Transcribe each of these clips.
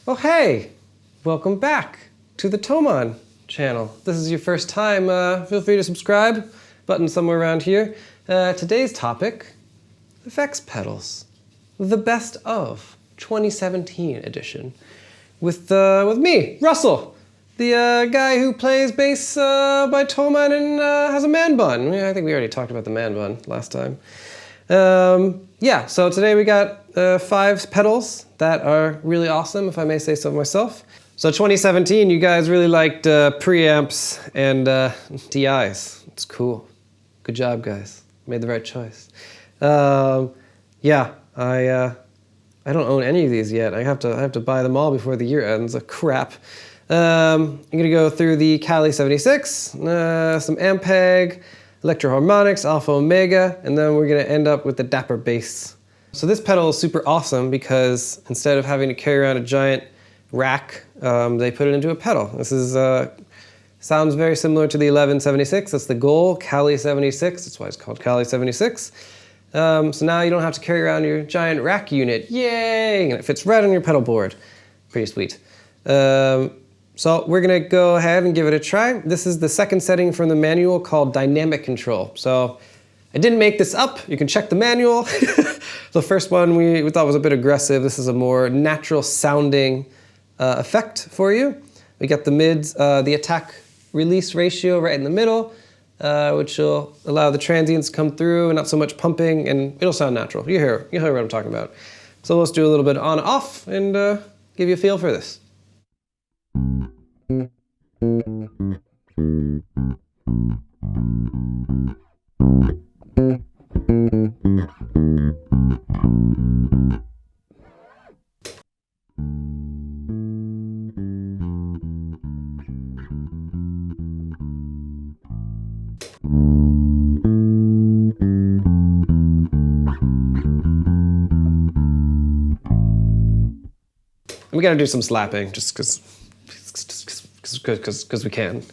Oh hey, welcome back to the Thomann channel. If this is your first time, feel free to subscribe, button somewhere around here. Today's topic, effects pedals. The best of 2017 edition. With me, Russell, the guy who plays bass by Thomann and has a man bun. I think we already talked about the man bun last time. Yeah, so today we got 5 pedals that are really awesome, if I may say so myself. So 2017, you guys really liked preamps and DIs. It's cool. Good job, guys. Made the right choice. Yeah, I don't own any of these yet. I have to buy them all before the year ends. Crap. I'm gonna go through the Cali 76, some Ampeg, Electro-Harmonix, Alpha Omega, and then we're gonna end up with the Dapper bass. So this pedal is super awesome because instead of having to carry around a giant rack, they put it into a pedal. This is sounds very similar to the 1176. That's the goal, Cali 76. That's why it's called Cali 76. So now you don't have to carry around your giant rack unit. Yay! And it fits right on your pedal board. Pretty sweet. So we're gonna go ahead and give it a try. This is the second setting from the manual called Dynamic Control. So I didn't make this up. You can check the manual. The first one we thought was a bit aggressive. This is a more natural sounding effect for you. We got the mids, the attack release ratio right in the middle, which will allow the transients to come through and not so much pumping, and it'll sound natural. You hear what I'm talking about. So let's do a little bit on off and give you a feel for this. We gotta do some slapping, just because we can.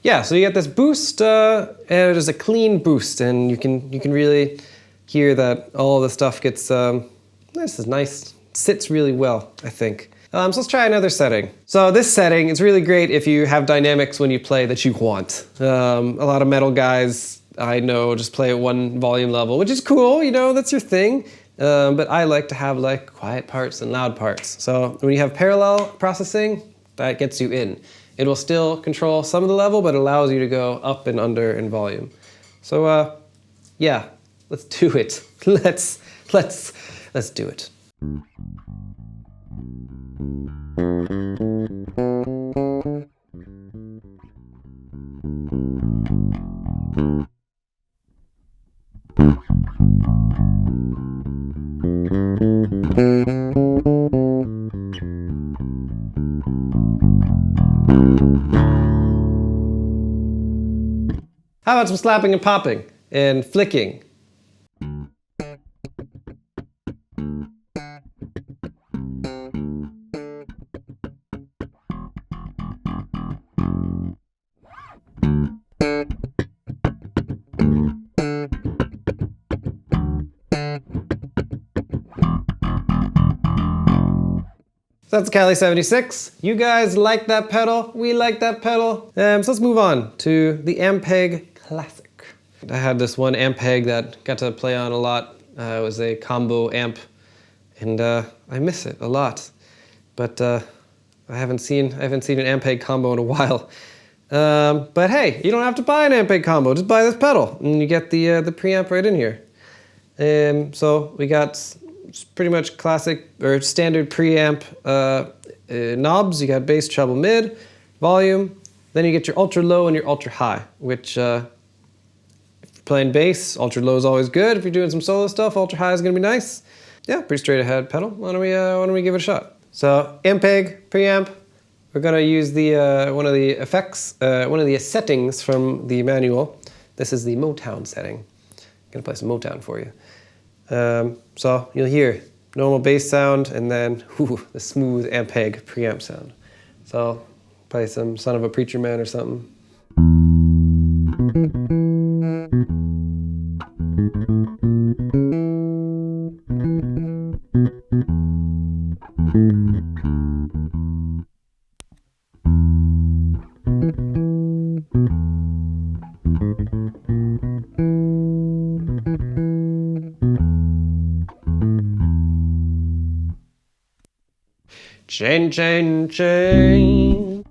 Yeah, so you get this boost, and it is a clean boost, and you can really hear that all the stuff gets, this is nice, sits really well, I think. So let's try another setting. So this setting is really great if you have dynamics when you play that you want. A lot of metal guys I know just play at one volume level, which is cool, you know, that's your thing. But I like to have like quiet parts and loud parts. So when you have parallel processing, that gets you in. It will still control some of the level, but it allows you to go up and under in volume. So yeah, let's do it. Let's do it. How about some slapping and popping and flicking? So that's Cali 76. You guys like that pedal. We like that pedal. So let's move on to the Ampeg Classic. I had this one Ampeg that got to play on a lot. It was a combo amp, and I miss it a lot. But I haven't seen an Ampeg combo in a while. But hey, you don't have to buy an Ampeg combo. Just buy this pedal, and you get the preamp right in here. So we got pretty much classic or standard preamp knobs. You got bass, treble, mid, volume. Then you get your ultra low and your ultra high, which if you're playing bass, ultra low is always good. If you're doing some solo stuff, ultra high is gonna be nice. Yeah, pretty straight ahead pedal. Why don't we give it a shot? So Ampeg preamp. We're gonna use the one of the effects, one of the settings from the manual. This is the Motown setting. I'm gonna play some Motown for you. So you'll hear normal bass sound and then the smooth Ampeg preamp sound. So probably some Son of a Preacher Man or something. Chain, chain, chain.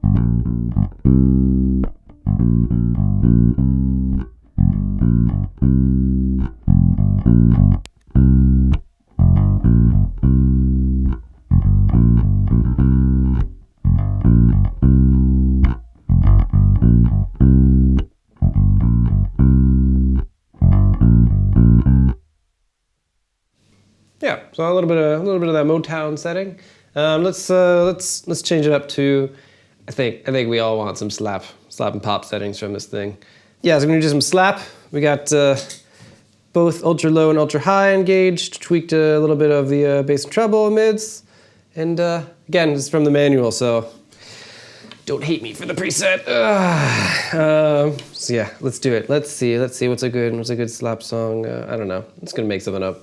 Yeah, so a little bit of that Motown setting. Let's change it up to, I think we all want some slap and pop settings from this thing. Yeah, so I'm gonna do some slap. We got both ultra low and ultra high engaged, tweaked a little bit of the bass and treble mids, and again, this is from the manual, so don't hate me for the preset. So yeah, let's do it. Let's see what's a good slap song. I don't know. I'm just gonna make something up.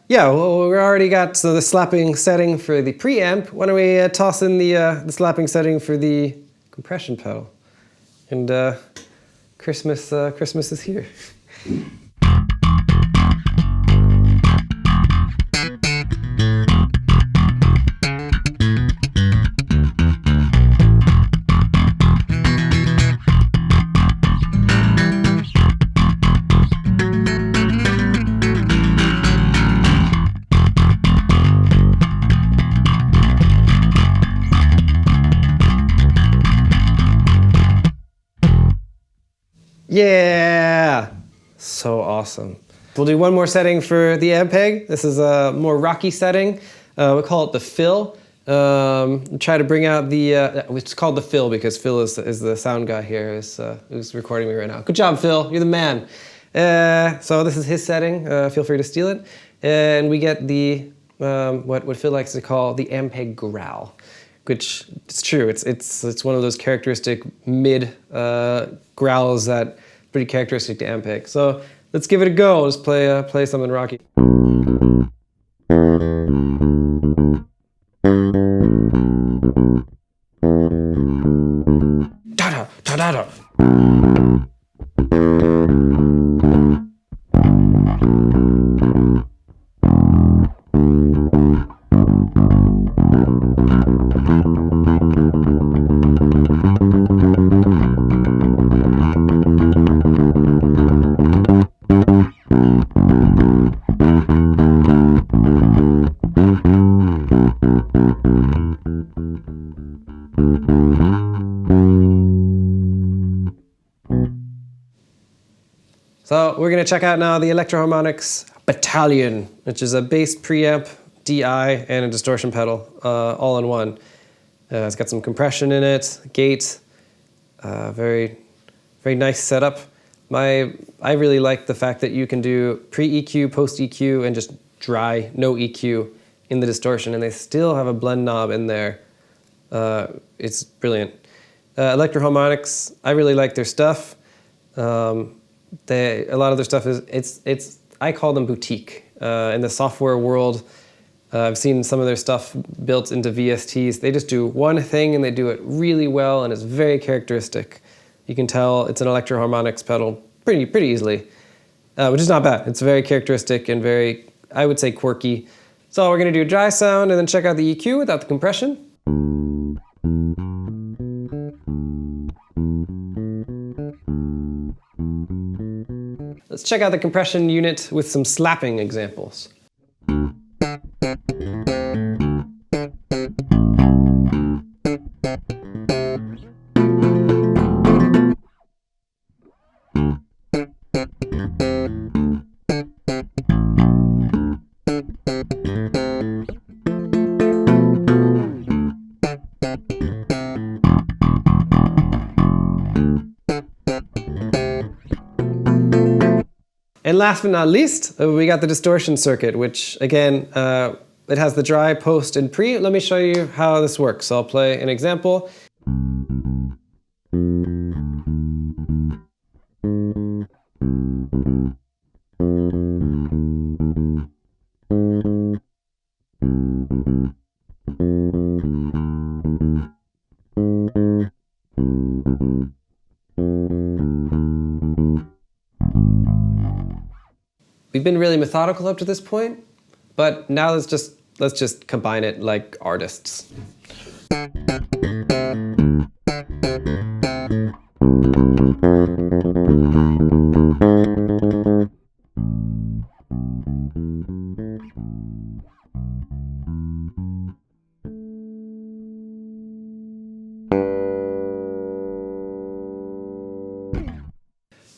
Yeah, well, we already got the slapping setting for the preamp. Why don't we toss in the slapping setting for the compression pedal? And Christmas is here. Yeah! So awesome. We'll do one more setting for the Ampeg. This is a more rocky setting. We call it the fill. Try to bring out the, it's called the fill because Phil is the sound guy here who's recording me right now. Good job, Phil. You're the man. So this is his setting. Feel free to steal it. And we get the, what Phil likes to call the Ampeg growl, which it's true. It's one of those characteristic mid growls that pretty characteristic to Ampeg. So let's give it a go. Let's play something rocky. Da-da, da-da-da. So we're going to check out now the Electro-Harmonix Battalion, which is a bass preamp, DI, and a distortion pedal all in one. It's got some compression in it, gate, very nice setup. I really like the fact that you can do pre-EQ, post-EQ, and just dry, no EQ in the distortion, and they still have a blend knob in there. It's brilliant. Electro-Harmonix, I really like their stuff. A lot of their stuff is, I call them boutique. In the software world, I've seen some of their stuff built into VSTs. They just do one thing and they do it really well and it's very characteristic. You can tell it's an Electro-Harmonix pedal pretty easily, which is not bad. It's very characteristic and very, I would say, quirky. So we're going to do a dry sound and then check out the EQ without the compression. Let's check out the compression unit with some slapping examples. And last but not least, we got the distortion circuit, which again, it has the dry, post, and pre. Let me show you how this works. So I'll play an example. We've been really methodical up to this point, but now let's just combine it like artists.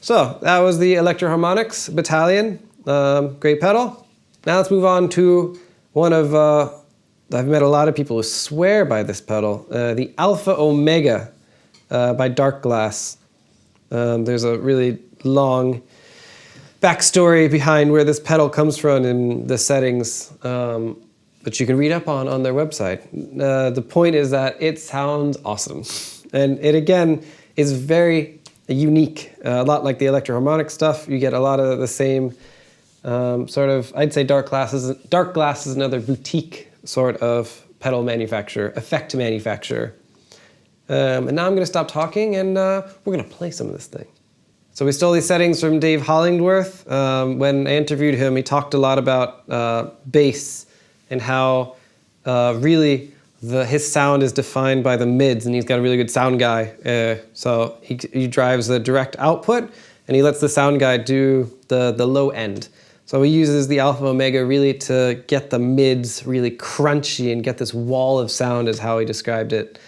So that was the Electro-Harmonix Battalion. Great pedal. Now let's move on to one of, I've met a lot of people who swear by this pedal, the Alpha Omega by Darkglass. There's a really long backstory behind where this pedal comes from in the settings, which you can read up on their website. The point is that it sounds awesome. And it again is very unique, a lot like the Electro-Harmonix stuff. You get a lot of the same sort of, I'd say Darkglass is another boutique sort of pedal manufacturer, effect manufacturer. And now I'm going to stop talking and we're going to play some of this thing. So we stole these settings from Dave Hollingworth. When I interviewed him, he talked a lot about bass and how really his sound is defined by the mids, and he's got a really good sound guy. So he drives the direct output and he lets the sound guy do the low end. So he uses the Alpha Omega really to get the mids really crunchy and get this wall of sound, is how he described it.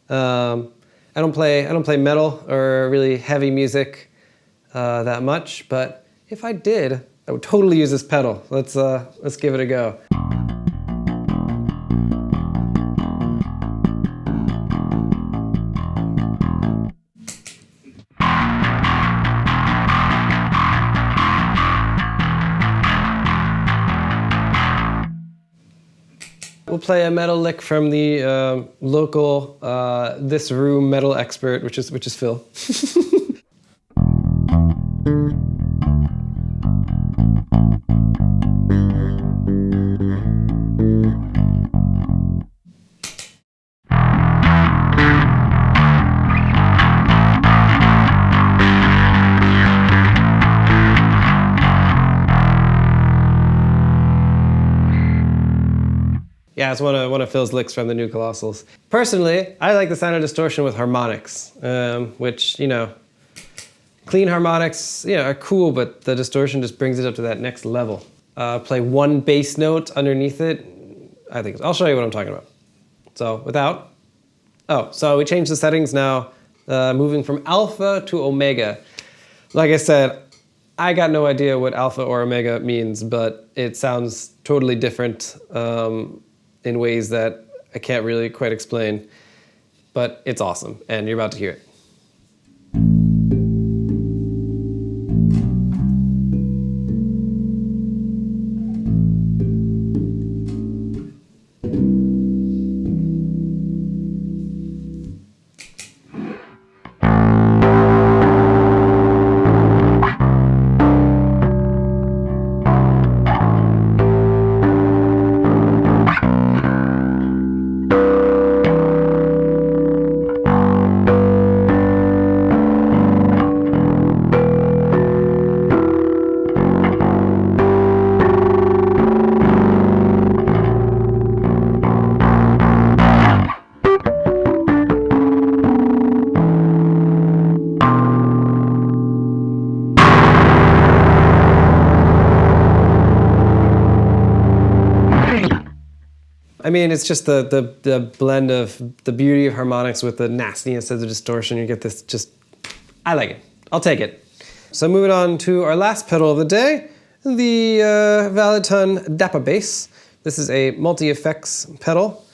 I don't play metal or really heavy music that much, but if I did, I would totally use this pedal. Let's give it a go. We'll play a metal lick from the local This Room metal expert, which is Phil. Yeah, it's one of Phil's licks from the new Colossals. Personally, I like the sound of distortion with harmonics, which, you know, clean harmonics, you know, are cool, but the distortion just brings it up to that next level. Play one bass note underneath it. I'll show you what I'm talking about. So so we changed the settings now, moving from alpha to omega. Like I said, I got no idea what alpha or omega means, but it sounds totally different in ways that I can't really quite explain, but it's awesome, and you're about to hear it. I mean, it's just the blend of the beauty of harmonics with the nastiness of the distortion. You get this just, I like it. I'll take it. So moving on to our last pedal of the day, the Valeton Dapper bass. This is a multi-effects pedal.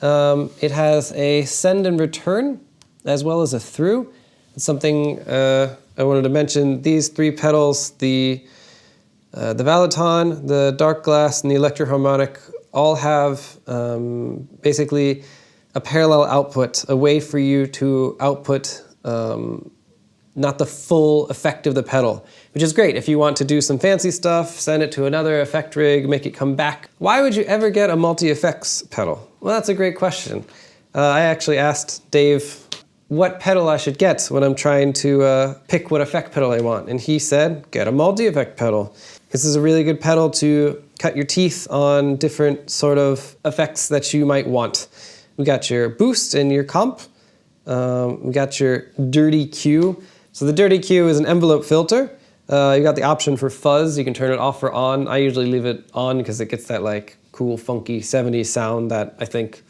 It has a send and return as well as a through. It's something I wanted to mention. These three pedals, the Valeton, the Darkglass, and the Electro-Harmonix all have basically a parallel output, a way for you to output not the full effect of the pedal, which is great. If you want to do some fancy stuff, send it to another effect rig, make it come back. Why would you ever get a multi-effects pedal? Well, that's a great question. I actually asked Dave what pedal I should get when I'm trying to pick what effect pedal I want, and he said, get a multi-effect pedal. This is a really good pedal to cut your teeth on different sort of effects that you might want. We got your boost and your comp. We got your dirty Q. So the dirty Q is an envelope filter. You got the option for fuzz. You can turn it off or on. I usually leave it on because it gets that like cool, funky 70s sound that I think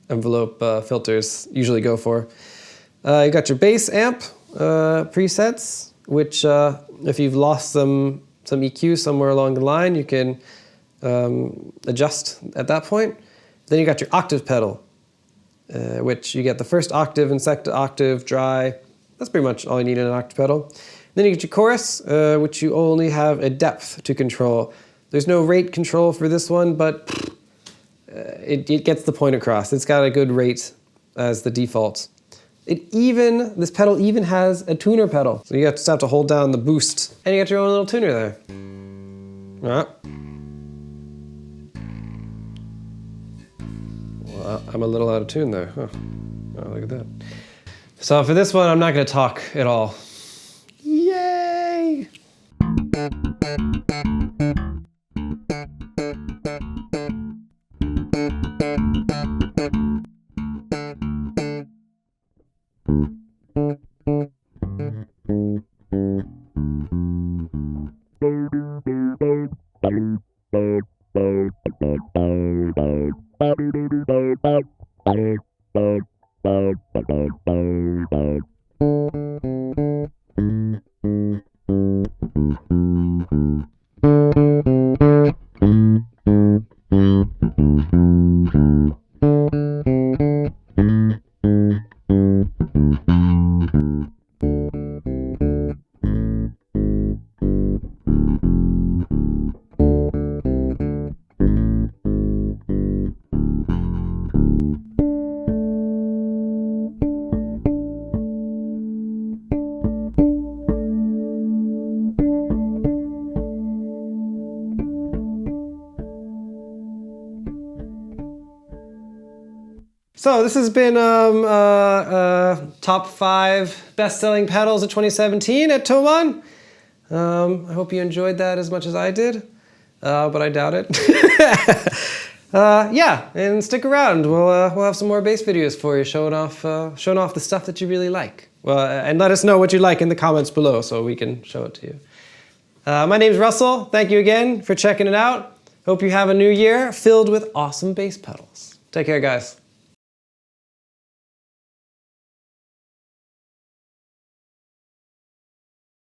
envelope filters usually go for. You got your bass amp presets, which if you've lost some EQ somewhere along the line, you can adjust at that point. Then you got your octave pedal, which you get the first octave and second octave dry. That's pretty much all you need in an octave pedal. Then you get your chorus, which you only have a depth to control. There's no rate control for this one, but it gets the point across. It's got a good rate as the default. This pedal even has a tuner pedal. So you just have to hold down the boost, and you got your own little tuner there. Well, I'm a little out of tune there. Huh. Oh, look at that. So for this one, I'm not going to talk at all. Yay! So this has been top 5 best-selling pedals of 2017 at Thomann. I hope you enjoyed that as much as I did, but I doubt it. Yeah, and stick around. We'll have some more bass videos for you, showing off the stuff that you really like. And let us know what you like in the comments below so we can show it to you. My name's Russell. Thank you again for checking it out. Hope you have a new year filled with awesome bass pedals. Take care, guys.